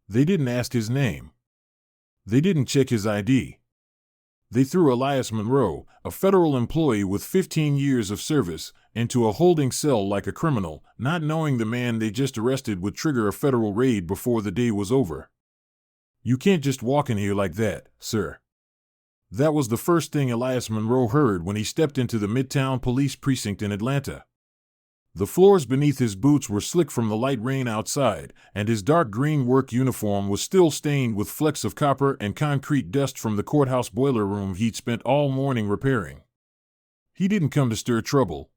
They didn't ask his name. They didn't check his ID. They threw Elias Monroe, a federal employee with 15 years of service, into a holding cell like a criminal, not knowing the man they just arrested would trigger a federal raid before the day was over. "You can't just walk in here like that, sir." That was the first thing Elias Monroe heard when he stepped into the Midtown Police Precinct in Atlanta. The floors beneath his boots were slick from the light rain outside, and his dark green work uniform was still stained with flecks of copper and concrete dust from the courthouse boiler room he'd spent all morning repairing. He didn't come to stir trouble.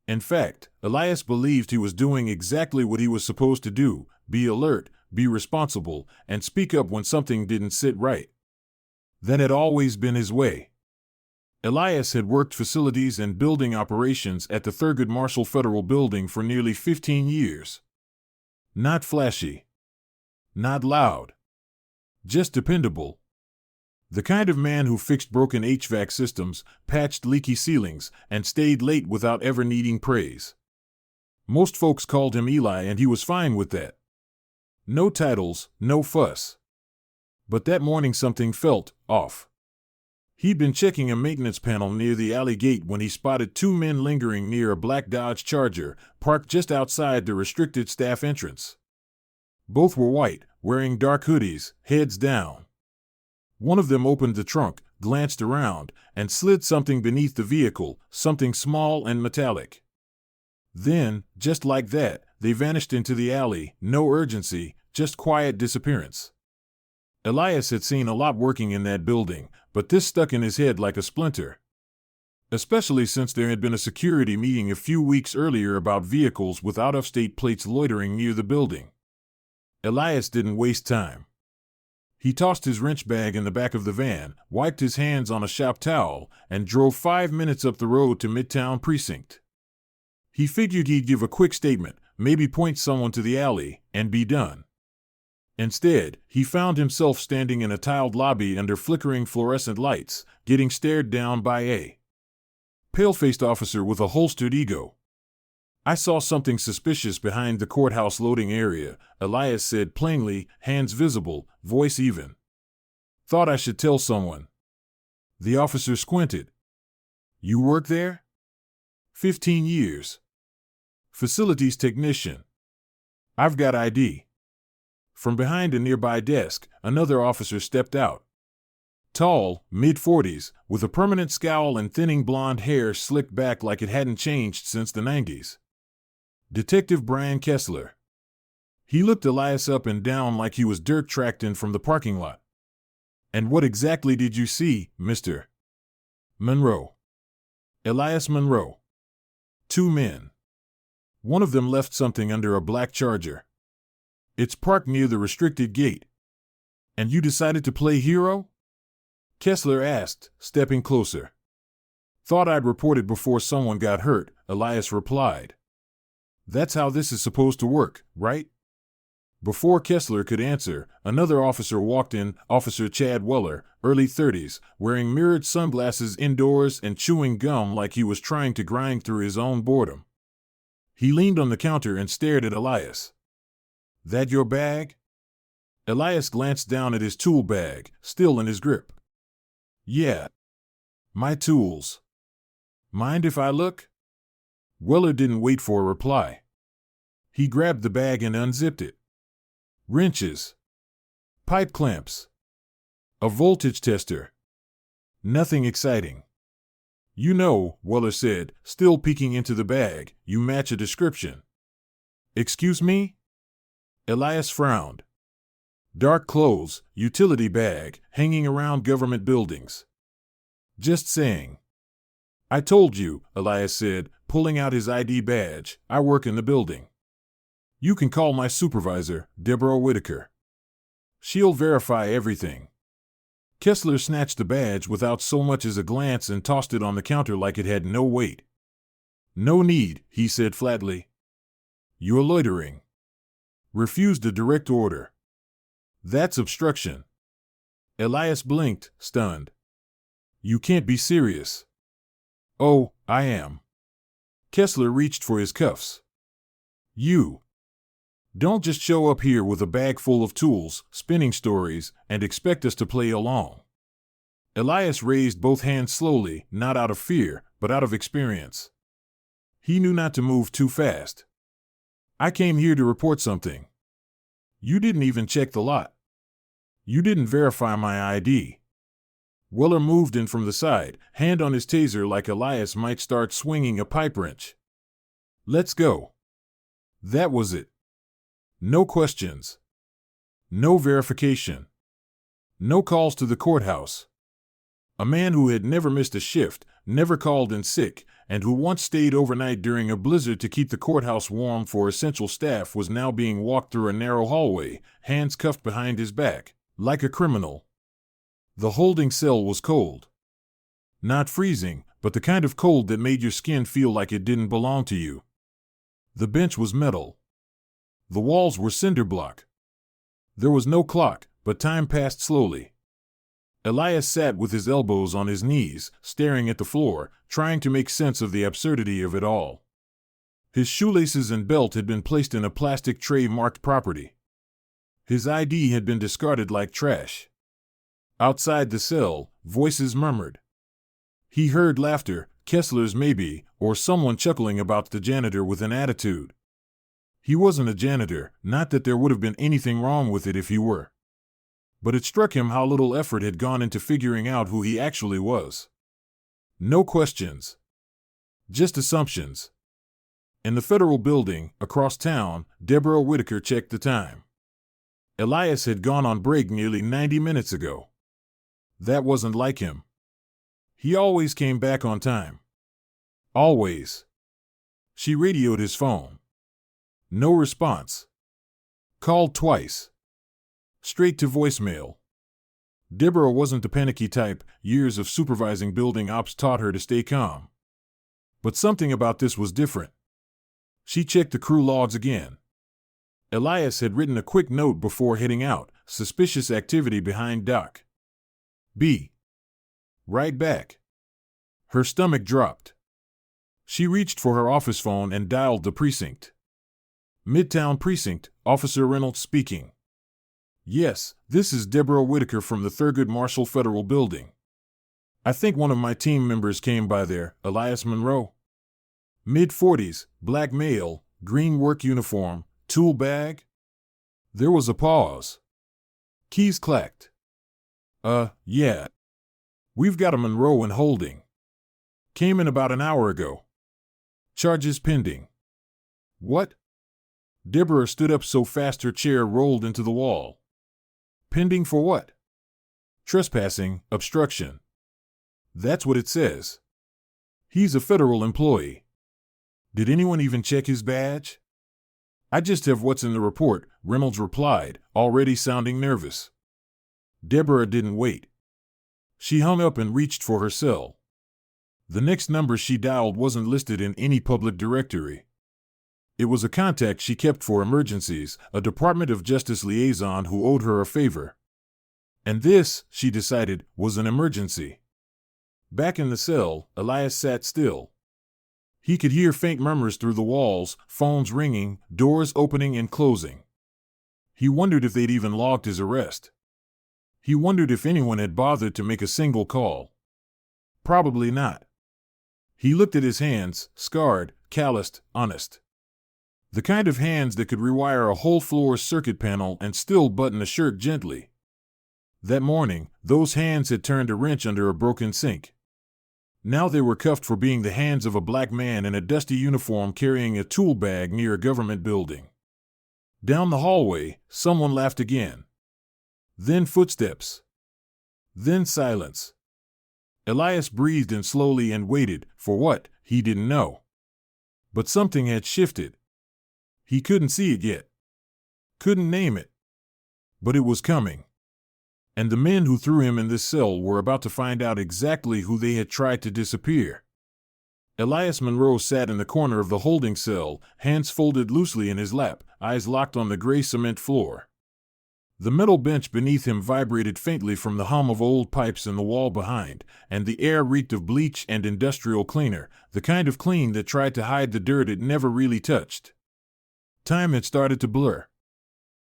In fact, Elias believed he was doing exactly what he was supposed to do: be alert, be responsible, and speak up when something didn't sit right. That had always been his way. Elias had worked facilities and building operations at the Thurgood Marshall Federal Building for nearly 15 years. Not flashy. Not loud. Just dependable. The kind of man who fixed broken HVAC systems, patched leaky ceilings, and stayed late without ever needing praise. Most folks called him Eli, and he was fine with that. No titles, no fuss. But that morning something felt off. He'd been checking a maintenance panel near the alley gate when he spotted two men lingering near a black Dodge Charger, parked just outside the restricted staff entrance. Both were white, wearing dark hoodies, heads down. One of them opened the trunk, glanced around, and slid something beneath the vehicle, something small and metallic. Then, just like that, they vanished into the alley, no urgency, just quiet disappearance. Elias had seen a lot working in that building, but this stuck in his head like a splinter. Especially since there had been a security meeting a few weeks earlier about vehicles with out-of-state plates loitering near the building. Elias didn't waste time. He tossed his wrench bag in the back of the van, wiped his hands on a shop towel, and drove 5 minutes up the road to Midtown Precinct. He figured he'd give a quick statement, maybe point someone to the alley, and be done. Instead, he found himself standing in a tiled lobby under flickering fluorescent lights, getting stared down by a pale-faced officer with a holstered ego. "I saw something suspicious behind the courthouse loading area," Elias said plainly, hands visible, voice even. "Thought I should tell someone." The officer squinted. "You work there?" 15 years. Facilities technician. "I've got ID." From behind a nearby desk, another officer stepped out. Tall, mid-40s, with a permanent scowl and thinning blonde hair slicked back like it hadn't changed since the 90s. Detective Brian Kessler. He looked Elias up and down like he was dirt tracked in from the parking lot. "And what exactly did you see, Mr. Monroe?" "Elias Monroe." "Two men. One of them left something under a black Charger. It's parked near the restricted gate." "And you decided to play hero?" Kessler asked, stepping closer. "Thought I'd report it before someone got hurt," Elias replied. "That's how this is supposed to work, right?" Before Kessler could answer, another officer walked in, Officer Chad Weller, early 30s, wearing mirrored sunglasses indoors and chewing gum like he was trying to grind through his own boredom. He leaned on the counter and stared at Elias. "That your bag?" Elias glanced down at his tool bag, still in his grip. "Yeah. My tools. Mind if I look?" Weller didn't wait for a reply. He grabbed the bag and unzipped it. Wrenches. Pipe clamps. A voltage tester. Nothing exciting. "You know," Weller said, still peeking into the bag, "you match a description." "Excuse me?" Elias frowned. "Dark clothes, utility bag, hanging around government buildings." "Just saying." "I told you," Elias said, pulling out his ID badge, "I work in the building. You can call my supervisor, Deborah Whitaker. She'll verify everything." Kessler snatched the badge without so much as a glance and tossed it on the counter like it had no weight. "No need," he said flatly. "You're loitering. Refused a direct order. That's obstruction." Elias blinked, stunned. "You can't be serious." "Oh, I am." Kessler reached for his cuffs. "You." Don't just show up here with a bag full of tools, spinning stories, and expect us to play along. Elias raised both hands slowly, not out of fear, but out of experience. He knew not to move too fast. I came here to report something. You didn't even check the lot. You didn't verify my ID. Weller moved in from the side, hand on his taser like Elias might start swinging a pipe wrench. Let's go. That was it. No questions. No verification. No calls to the courthouse. A man who had never missed a shift, never called in sick, and who once stayed overnight during a blizzard to keep the courthouse warm for essential staff was now being walked through a narrow hallway, hands cuffed behind his back, like a criminal. The holding cell was cold. Not freezing, but the kind of cold that made your skin feel like it didn't belong to you. The bench was metal. The walls were cinder block. There was no clock, but time passed slowly. Elias sat with his elbows on his knees, staring at the floor, trying to make sense of the absurdity of it all. His shoelaces and belt had been placed in a plastic tray marked property. His ID had been discarded like trash. Outside the cell, voices murmured. He heard laughter, Kessler's maybe, or someone chuckling about the janitor with an attitude. He wasn't a janitor, not that there would have been anything wrong with it if he were. But it struck him how little effort had gone into figuring out who he actually was. No questions. Just assumptions. In the federal building, across town, Deborah Whitaker checked the time. Elias had gone on break nearly 90 minutes ago. That wasn't like him. He always came back on time. Always. She radioed his phone. No response. Called twice. Straight to voicemail. Deborah wasn't the panicky type. Years of supervising building ops taught her to stay calm. But something about this was different. She checked the crew logs again. Elias had written a quick note before heading out, suspicious activity behind dock. B. Right back. Her stomach dropped. She reached for her office phone and dialed the precinct. Midtown Precinct, Officer Reynolds speaking. Yes, this is Deborah Whitaker from the Thurgood Marshall Federal Building. I think one of my team members came by there, Elias Monroe. Mid-40s, black male, green work uniform, tool bag? There was a pause. Keys clacked. Yeah. We've got a Monroe in holding. Came in about an hour ago. Charges pending. What? Deborah stood up so fast her chair rolled into the wall. Pending for what? Trespassing, obstruction. That's what it says. He's a federal employee. Did anyone even check his badge? I just have what's in the report, Reynolds replied, already sounding nervous. Deborah didn't wait. She hung up and reached for her cell. The next number she dialed wasn't listed in any public directory. It was a contact she kept for emergencies, a Department of Justice liaison who owed her a favor. And this, she decided, was an emergency. Back in the cell, Elias sat still. He could hear faint murmurs through the walls, phones ringing, doors opening and closing. He wondered if they'd even logged his arrest. He wondered if anyone had bothered to make a single call. Probably not. He looked at his hands, scarred, calloused, honest. The kind of hands that could rewire a whole floor's circuit panel and still button a shirt gently. That morning, those hands had turned a wrench under a broken sink. Now they were cuffed for being the hands of a black man in a dusty uniform carrying a tool bag near a government building. Down the hallway, someone laughed again. Then footsteps. Then silence. Elias breathed in slowly and waited, for what, he didn't know. But something had shifted. He couldn't see it yet. Couldn't name it. But it was coming. And the men who threw him in this cell were about to find out exactly who they had tried to disappear. Elias Monroe sat in the corner of the holding cell, hands folded loosely in his lap, eyes locked on the gray cement floor. The metal bench beneath him vibrated faintly from the hum of old pipes in the wall behind, and the air reeked of bleach and industrial cleaner, the kind of clean that tried to hide the dirt it never really touched. Time had started to blur.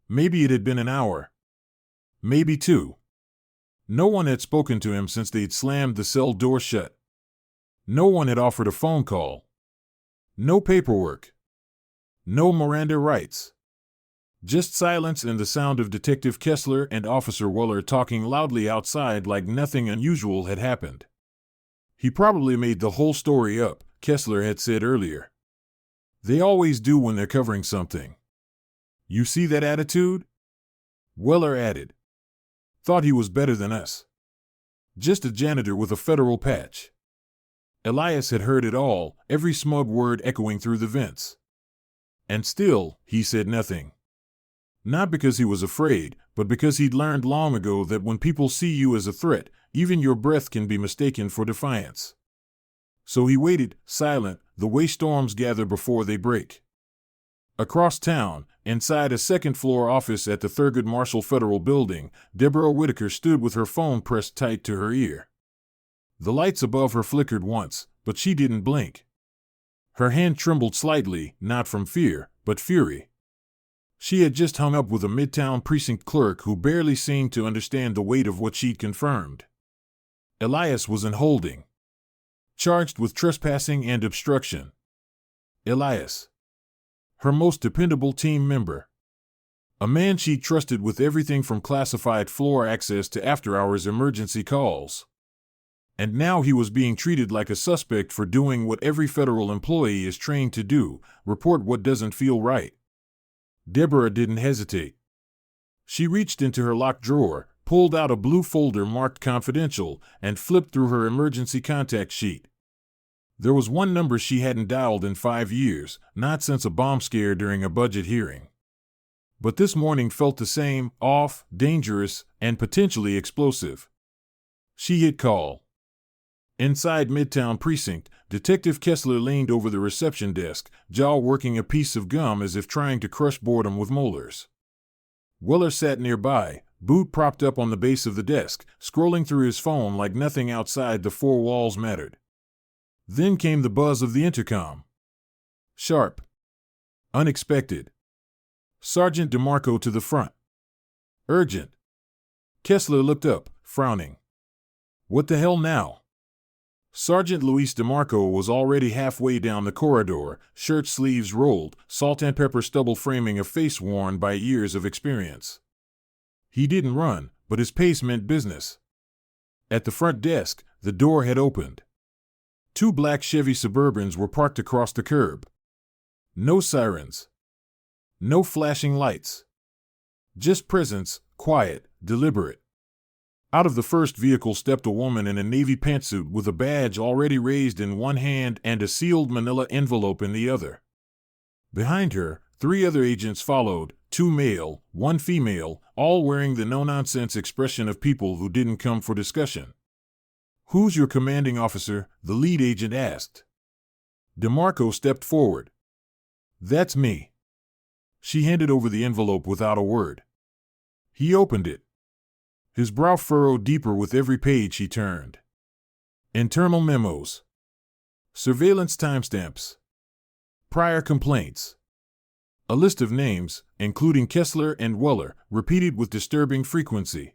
Maybe it had been an hour. Maybe 2. No one had spoken to him since they'd slammed the cell door shut. No one had offered a phone call. No paperwork. No Miranda rights. Just silence and the sound of Detective Kessler and Officer Weller talking loudly outside like nothing unusual had happened. He probably made the whole story up, Kessler had said earlier. They always do when they're covering something. You see that attitude? Weller added. Thought he was better than us. Just a janitor with a federal patch. Elias had heard it all, every smug word echoing through the vents. And still, he said nothing. Not because he was afraid, but because he'd learned long ago that when people see you as a threat, even your breath can be mistaken for defiance. So he waited, silent, the way storms gather before they break. Across town, inside a second-floor office at the Thurgood Marshall Federal Building, Deborah Whitaker stood with her phone pressed tight to her ear. The lights above her flickered once, but she didn't blink. Her hand trembled slightly, not from fear, but fury. She had just hung up with a Midtown precinct clerk who barely seemed to understand the weight of what she'd confirmed. Elias was in holding, charged with trespassing and obstruction. Elias, her most dependable team member. A man she trusted with everything from classified floor access to after-hours emergency calls. And now he was being treated like a suspect for doing what every federal employee is trained to do, report what doesn't feel right. Deborah didn't hesitate. She reached into her locked drawer, pulled out a blue folder marked confidential, and flipped through her emergency contact sheet. There was one number she hadn't dialed in 5 years, not since a bomb scare during a budget hearing. But this morning felt the same, off, dangerous, and potentially explosive. She hit call. Inside Midtown Precinct, Detective Kessler leaned over the reception desk, jaw working a piece of gum as if trying to crush boredom with molars. Weller sat nearby, boot propped up on the base of the desk, scrolling through his phone like nothing outside the 4 walls mattered. Then came the buzz of the intercom. Sharp. Unexpected. Sergeant DeMarco to the front. Urgent. Kessler looked up, frowning. What the hell now? Sergeant Luis DeMarco was already halfway down the corridor, shirt sleeves rolled, salt and pepper stubble framing a face worn by years of experience. He didn't run, but his pace meant business. At the front desk, the door had opened. 2 black Chevy Suburbans were parked across the curb. No sirens. No flashing lights. Just presence, quiet, deliberate. Out of the first vehicle stepped a woman in a navy pantsuit with a badge already raised in one hand and a sealed manila envelope in the other. Behind her, 3 other agents followed, 2 male, 1 female, all wearing the no-nonsense expression of people who didn't come for discussion. Who's your commanding officer? The lead agent asked. DeMarco stepped forward. That's me. She handed over the envelope without a word. He opened it. His brow furrowed deeper with every page he turned. Internal memos. Surveillance timestamps. Prior complaints. A list of names, including Kessler and Weller, repeated with disturbing frequency.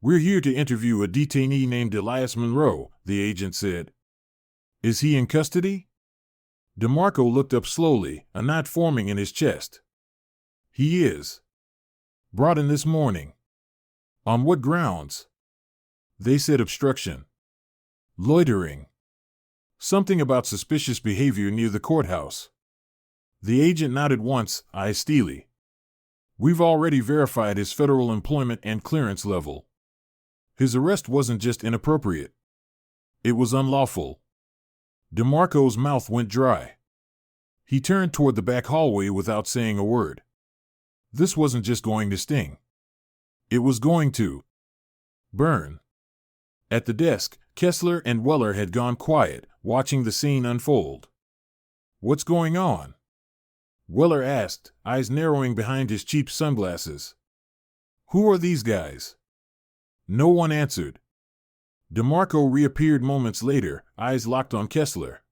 We're here to interview a detainee named Elias Monroe, the agent said. Is he in custody? DeMarco looked up slowly, a knot forming in his chest. He is. Brought in this morning. On what grounds? They said obstruction. Loitering. Something about suspicious behavior near the courthouse. The agent nodded once, eyes steely. We've already verified his federal employment and clearance level. His arrest wasn't just inappropriate. It was unlawful. DeMarco's mouth went dry. He turned toward the back hallway without saying a word. This wasn't just going to sting. It was going to burn. At the desk, Kessler and Weller had gone quiet, watching the scene unfold. What's going on? Weller asked, eyes narrowing behind his cheap sunglasses. Who are these guys? No one answered. DeMarco reappeared moments later, eyes locked on Kessler.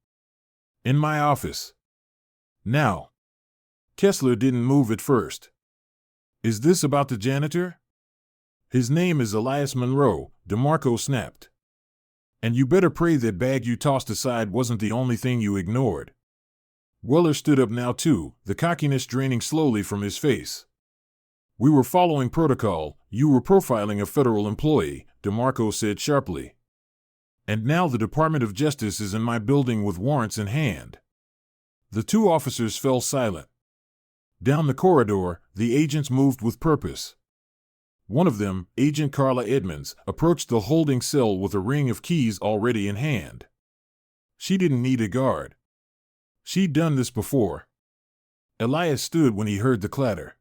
In my office. Now. Kessler didn't move at first. Is this about the janitor? His name is Elias Monroe, DeMarco snapped. And you better pray that bag you tossed aside wasn't the only thing you ignored. Weller stood up now too, the cockiness draining slowly from his face. We were following protocol. You were profiling a federal employee, DeMarco said sharply. And now the Department of Justice is in my building with warrants in hand. The two officers fell silent. Down the corridor, the agents moved with purpose. One of them, Agent Carla Edmonds, approached the holding cell with a ring of keys already in hand. She didn't need a guard. She'd done this before. Elias stood when he heard the clatter.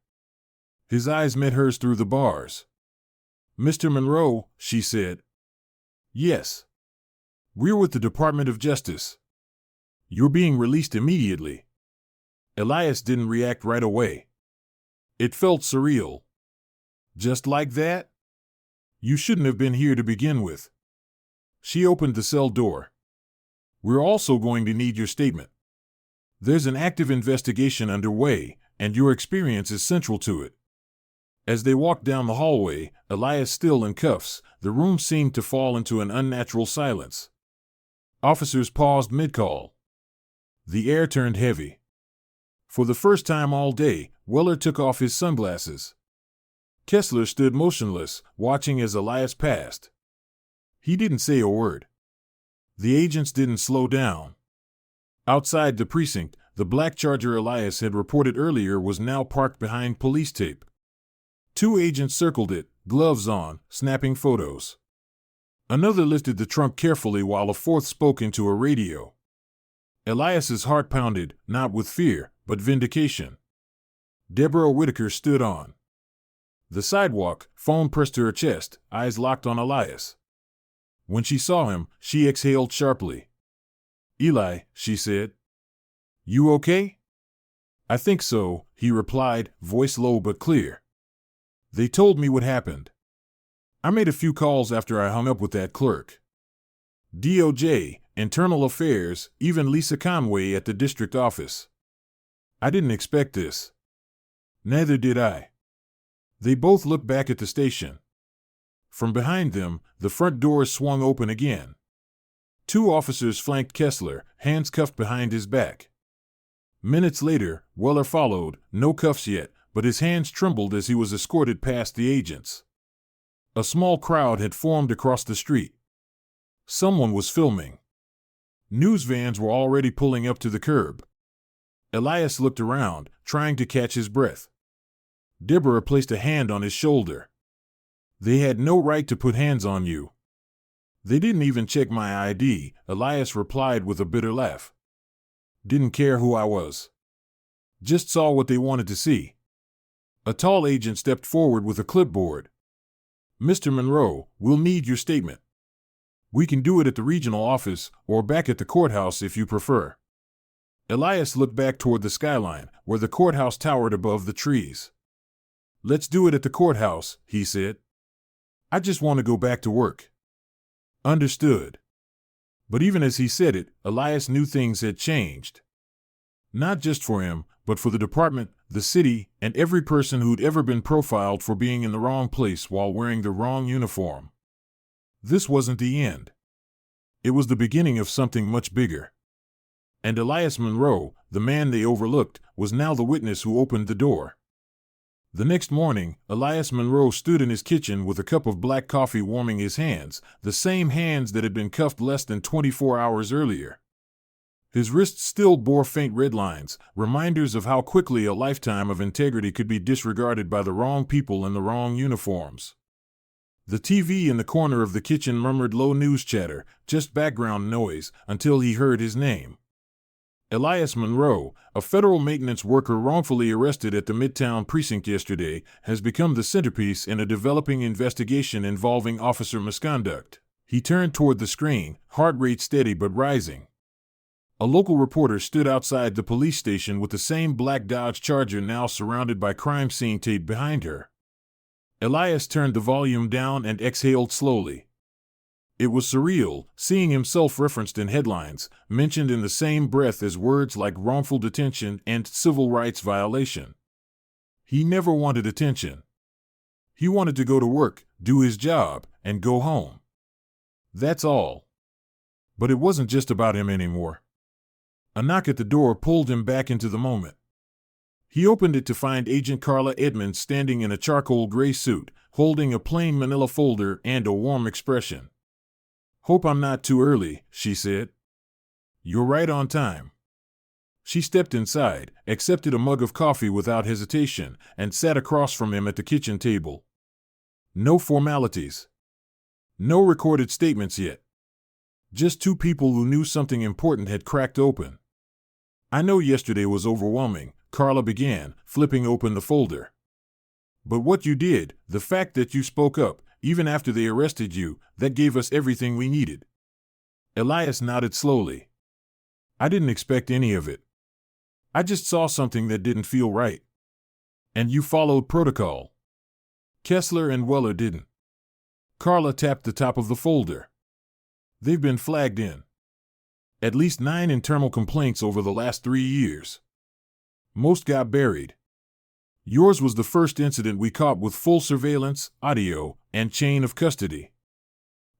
His eyes met hers through the bars. Mr. Monroe, she said. Yes. We're with the Department of Justice. You're being released immediately. Elias didn't react right away. It felt surreal. Just like that? You shouldn't have been here to begin with. She opened the cell door. We're also going to need your statement. There's an active investigation underway, and your experience is central to it. As they walked down the hallway, Elias still in cuffs, the room seemed to fall into an unnatural silence. Officers paused mid-call. The air turned heavy. For the first time all day, Weller took off his sunglasses. Kessler stood motionless, watching as Elias passed. He didn't say a word. The agents didn't slow down. Outside the precinct, the black Charger Elias had reported earlier was now parked behind police tape. Two agents circled it, gloves on, snapping photos. Another lifted the trunk carefully while a fourth spoke into a radio. Elias's heart pounded, not with fear, but vindication. Deborah Whitaker stood on the sidewalk, phone pressed to her chest, eyes locked on Elias. When she saw him, she exhaled sharply. Eli, she said. You okay? I think so, he replied, voice low but clear. They told me what happened. I made a few calls after I hung up with that clerk. DOJ, Internal Affairs, even Lisa Conway at the district office. I didn't expect this. Neither did I. They both looked back at the station. From behind them, the front doors swung open again. Two officers flanked Kessler, hands cuffed behind his back. Minutes later, Weller followed, no cuffs yet, but his hands trembled as he was escorted past the agents. A small crowd had formed across the street. Someone was filming. News vans were already pulling up to the curb. Elias looked around, trying to catch his breath. Deborah placed a hand on his shoulder. They had no right to put hands on you. They didn't even check my ID, Elias replied with a bitter laugh. Didn't care who I was. Just saw what they wanted to see. A tall agent stepped forward with a clipboard. Mr. Monroe, we'll need your statement. We can do it at the regional office or back at the courthouse if you prefer. Elias looked back toward the skyline, where the courthouse towered above the trees. Let's do it at the courthouse, he said. I just want to go back to work. Understood. But even as he said it, Elias knew things had changed. Not just for him, but for the department, the city, and every person who'd ever been profiled for being in the wrong place while wearing the wrong uniform. This wasn't the end. It was the beginning of something much bigger. And Elias Monroe, the man they overlooked, was now the witness who opened the door. The next morning, Elias Monroe stood in his kitchen with a cup of black coffee warming his hands, the same hands that had been cuffed less than 24 hours earlier. His wrists still bore faint red lines, reminders of how quickly a lifetime of integrity could be disregarded by the wrong people in the wrong uniforms. The TV in the corner of the kitchen murmured low news chatter, just background noise, until he heard his name. Elias Monroe, a federal maintenance worker wrongfully arrested at the Midtown precinct yesterday, has become the centerpiece in a developing investigation involving officer misconduct. He turned toward the screen, heart rate steady but rising. A local reporter stood outside the police station with the same black Dodge Charger now surrounded by crime scene tape behind her. Elias turned the volume down and exhaled slowly. It was surreal, seeing himself referenced in headlines, mentioned in the same breath as words like wrongful detention and civil rights violation. He never wanted attention. He wanted to go to work, do his job, and go home. That's all. But it wasn't just about him anymore. A knock at the door pulled him back into the moment. He opened it to find Agent Carla Edmonds standing in a charcoal gray suit, holding a plain manila folder and a warm expression. "Hope I'm not too early," she said. "You're right on time." She stepped inside, accepted a mug of coffee without hesitation, and sat across from him at the kitchen table. No formalities. No recorded statements yet. Just two people who knew something important had cracked open. "I know yesterday was overwhelming," Carla began, flipping open the folder. "But what you did, the fact that you spoke up, even after they arrested you, that gave us everything we needed." Elias nodded slowly. "I didn't expect any of it. I just saw something that didn't feel right. And you followed protocol. Kessler and Weller didn't." Carla tapped the top of the folder. "They've been flagged in. At least 9 internal complaints over the last 3 years. Most got buried. Yours was the first incident we caught with full surveillance, audio, and chain of custody.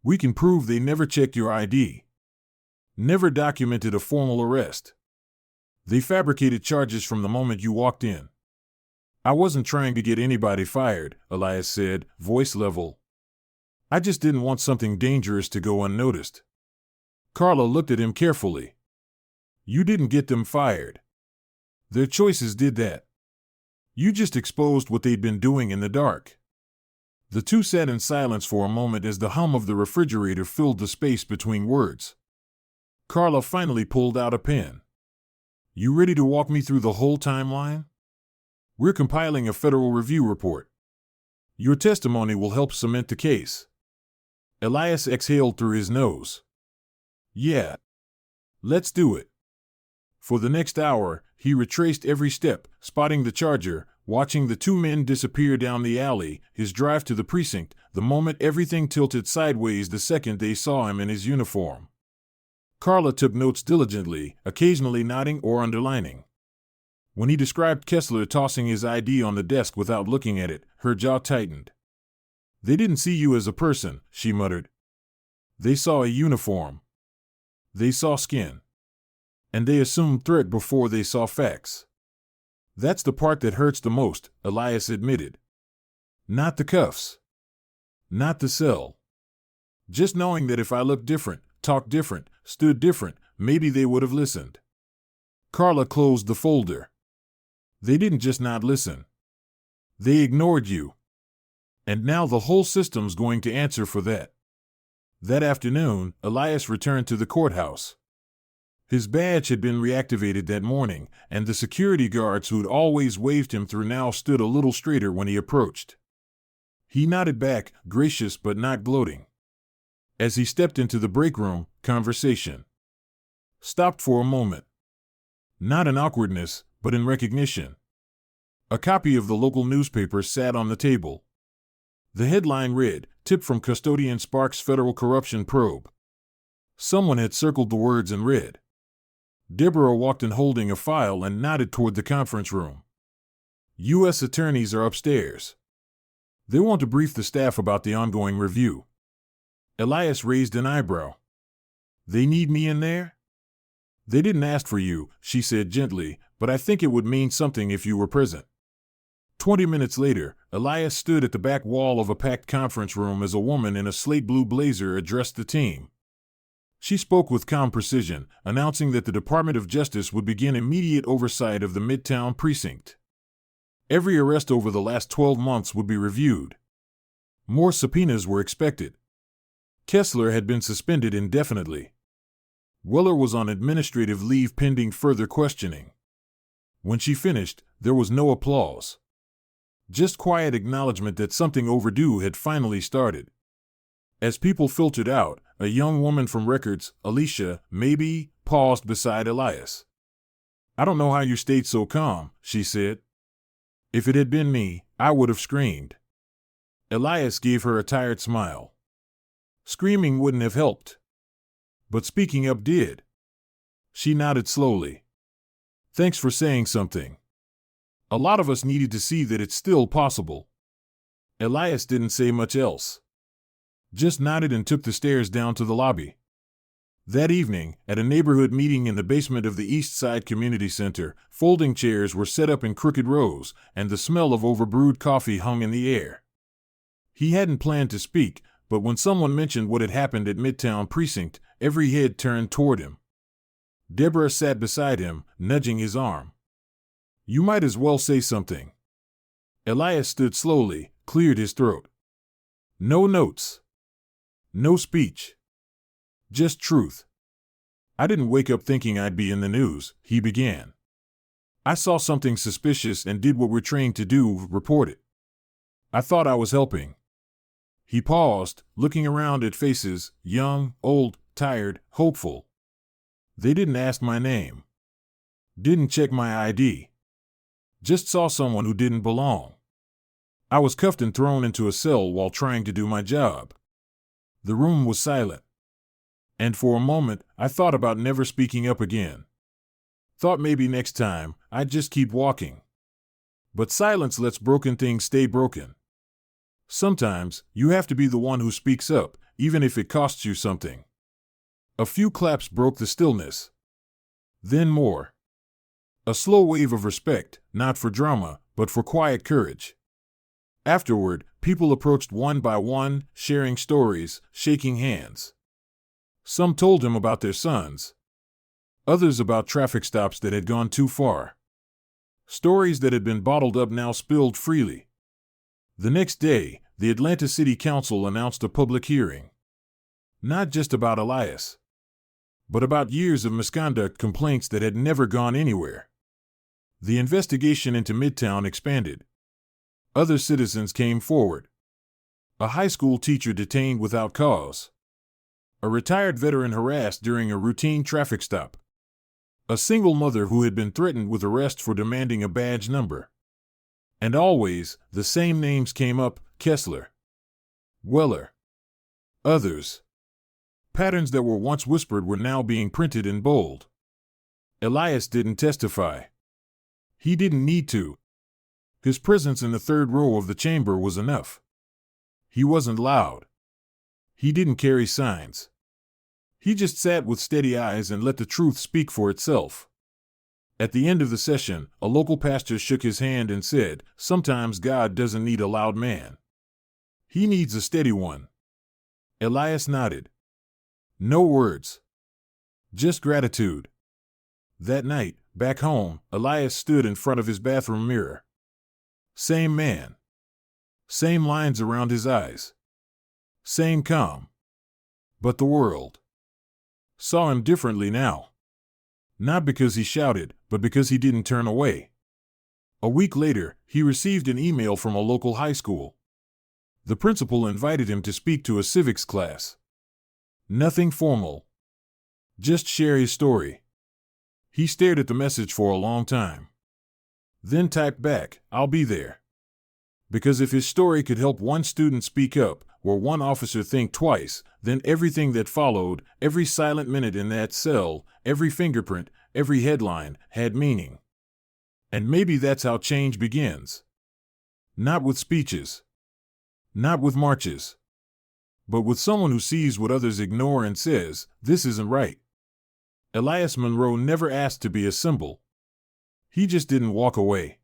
We can prove they never checked your ID. Never documented a formal arrest. They fabricated charges from the moment you walked in." "I wasn't trying to get anybody fired," Elias said, voice level. "I just didn't want something dangerous to go unnoticed." Carla looked at him carefully. "You didn't get them fired. Their choices did that. You just exposed what they'd been doing in the dark." The two sat in silence for a moment as the hum of the refrigerator filled the space between words. Carla finally pulled out a pen. "You ready to walk me through the whole timeline? We're compiling a federal review report. Your testimony will help cement the case." Elias exhaled through his nose. "Yeah. Let's do it." For the next hour, he retraced every step, spotting the charger, watching the two men disappear down the alley, his drive to the precinct, the moment everything tilted sideways the second they saw him in his uniform. Carla took notes diligently, occasionally nodding or underlining. When he described Kessler tossing his ID on the desk without looking at it, her jaw tightened. "They didn't see you as a person," she muttered. "They saw a uniform. They saw skin. And they assumed threat before they saw facts." "That's the part that hurts the most," Elias admitted. "Not the cuffs. Not the cell. Just knowing that if I looked different, talked different, stood different, maybe they would have listened." Carla closed the folder. "They didn't just not listen. They ignored you. And now the whole system's going to answer for that." That afternoon, Elias returned to the courthouse. His badge had been reactivated that morning, and the security guards who'd always waved him through now stood a little straighter when he approached. He nodded back, gracious but not gloating. As he stepped into the break room, conversation stopped for a moment. Not in awkwardness, but in recognition. A copy of the local newspaper sat on the table. The headline read, "Tip from Custodian Sparks Federal Corruption Probe." Someone had circled the words and read. Deborah walked in holding a file and nodded toward the conference room. "U.S. attorneys are upstairs. They want to brief the staff about the ongoing review." Elias raised an eyebrow. "They need me in there?" "They didn't ask for you," she said gently, "but I think it would mean something if you were present." 20 minutes later, Elias stood at the back wall of a packed conference room as a woman in a slate blue blazer addressed the team. She spoke with calm precision, announcing that the Department of Justice would begin immediate oversight of the Midtown precinct. Every arrest over the last 12 months would be reviewed. More subpoenas were expected. Kessler had been suspended indefinitely. Weller was on administrative leave pending further questioning. When she finished, there was no applause. Just quiet acknowledgement that something overdue had finally started. As people filtered out, a young woman from records, Alicia, maybe, paused beside Elias. "I don't know how you stayed so calm," she said. "If it had been me, I would have screamed." Elias gave her a tired smile. Screaming wouldn't have helped. But speaking up did. She nodded slowly. Thanks for saying something. A lot of us needed to see that it's still possible. Elias didn't say much else. Just nodded and took the stairs down to the lobby. That evening, at a neighborhood meeting in the basement of the East Side Community Center, folding chairs were set up in crooked rows, and the smell of overbrewed coffee hung in the air. He hadn't planned to speak, but when someone mentioned what had happened at Midtown Precinct, every head turned toward him. Deborah sat beside him, nudging his arm. You might as well say something. Elias stood slowly, cleared his throat. No notes. No speech. Just truth. I didn't wake up thinking I'd be in the news, he began. I saw something suspicious and did what we're trained to do, report it. I thought I was helping. He paused, looking around at faces, young, old, tired, hopeful. They didn't ask my name. Didn't check my ID. Just saw someone who didn't belong. I was cuffed and thrown into a cell while trying to do my job. The room was silent. And for a moment, I thought about never speaking up again. Thought maybe next time, I'd just keep walking. But silence lets broken things stay broken. Sometimes, you have to be the one who speaks up, even if it costs you something. A few claps broke the stillness. Then more. A slow wave of respect, not for drama, but for quiet courage. Afterward, people approached one by one, sharing stories, shaking hands. Some told him about their sons. Others about traffic stops that had gone too far. Stories that had been bottled up now spilled freely. The next day, the Atlanta City Council announced a public hearing. Not just about Elias, but about years of misconduct complaints that had never gone anywhere. The investigation into Midtown expanded. Other citizens came forward. A high school teacher detained without cause. A retired veteran harassed during a routine traffic stop. A single mother who had been threatened with arrest for demanding a badge number. And always, the same names came up: Kessler, Weller, others. Patterns that were once whispered were now being printed in bold. Elias didn't testify. He didn't need to. His presence in the third row of the chamber was enough. He wasn't loud. He didn't carry signs. He just sat with steady eyes and let the truth speak for itself. At the end of the session, a local pastor shook his hand and said, "Sometimes God doesn't need a loud man. He needs a steady one." Elias nodded. No words. Just gratitude. That night, back home, Elias stood in front of his bathroom mirror. Same man. Same lines around his eyes. Same calm. But the world saw him differently now. Not because he shouted, but because he didn't turn away. A week later, he received an email from a local high school. The principal invited him to speak to a civics class. Nothing formal. Just share his story. He stared at the message for a long time. Then typed back, "I'll be there." Because if his story could help one student speak up, or one officer think twice, then everything that followed, every silent minute in that cell, every fingerprint, every headline, had meaning. And maybe that's how change begins. Not with speeches. Not with marches. But with someone who sees what others ignore and says, "This isn't right." Elias Monroe never asked to be a symbol. He just didn't walk away.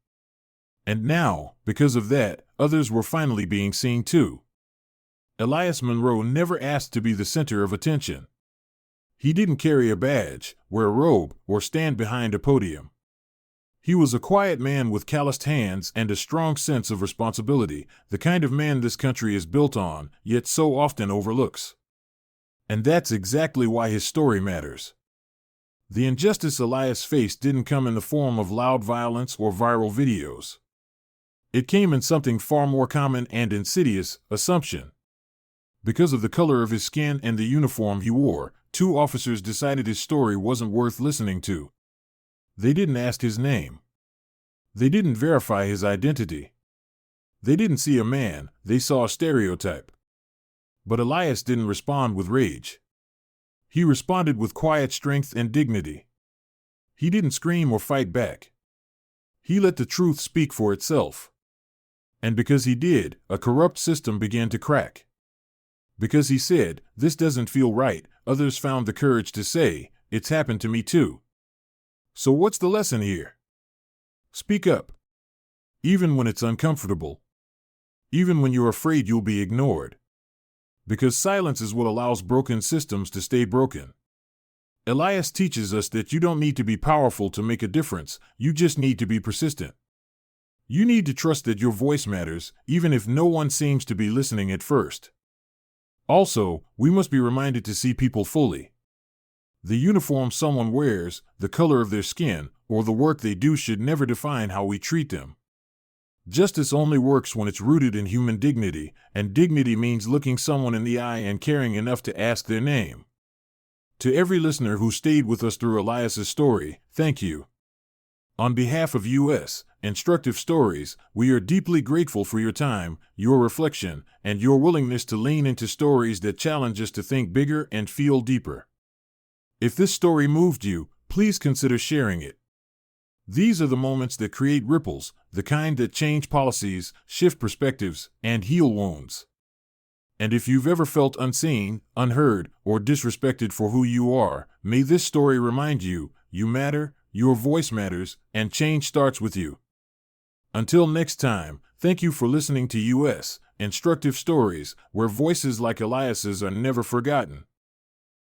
And now, because of that, others were finally being seen too. Elias Monroe never asked to be the center of attention. He didn't carry a badge, wear a robe, or stand behind a podium. He was a quiet man with calloused hands and a strong sense of responsibility, the kind of man this country is built on, yet so often overlooks. And that's exactly why his story matters. The injustice Elias faced didn't come in the form of loud violence or viral videos. It came in something far more common and insidious: assumption. Because of the color of his skin and the uniform he wore, 2 officers decided his story wasn't worth listening to. They didn't ask his name. They didn't verify his identity. They didn't see a man, they saw a stereotype. But Elias didn't respond with rage. He responded with quiet strength and dignity. He didn't scream or fight back. He let the truth speak for itself. And because he did, a corrupt system began to crack. Because he said, "This doesn't feel right," others found the courage to say, "It's happened to me too." So what's the lesson here? Speak up. Even when it's uncomfortable. Even when you're afraid you'll be ignored. Because silence is what allows broken systems to stay broken. Elias teaches us that you don't need to be powerful to make a difference, you just need to be persistent. You need to trust that your voice matters, even if no one seems to be listening at first. Also, we must be reminded to see people fully. The uniform someone wears, the color of their skin, or the work they do should never define how we treat them. Justice only works when it's rooted in human dignity, and dignity means looking someone in the eye and caring enough to ask their name. To every listener who stayed with us through Elias's story, thank you. On behalf of U.S. Instructive Stories, we are deeply grateful for your time, your reflection, and your willingness to lean into stories that challenge us to think bigger and feel deeper. If this story moved you, please consider sharing it. These are the moments that create ripples, the kind that change policies, shift perspectives, and heal wounds. And if you've ever felt unseen, unheard, or disrespected for who you are, may this story remind you, you matter, your voice matters, and change starts with you. Until next time, thank you for listening to U.S. Instructive Stories, where voices like Elias's are never forgotten.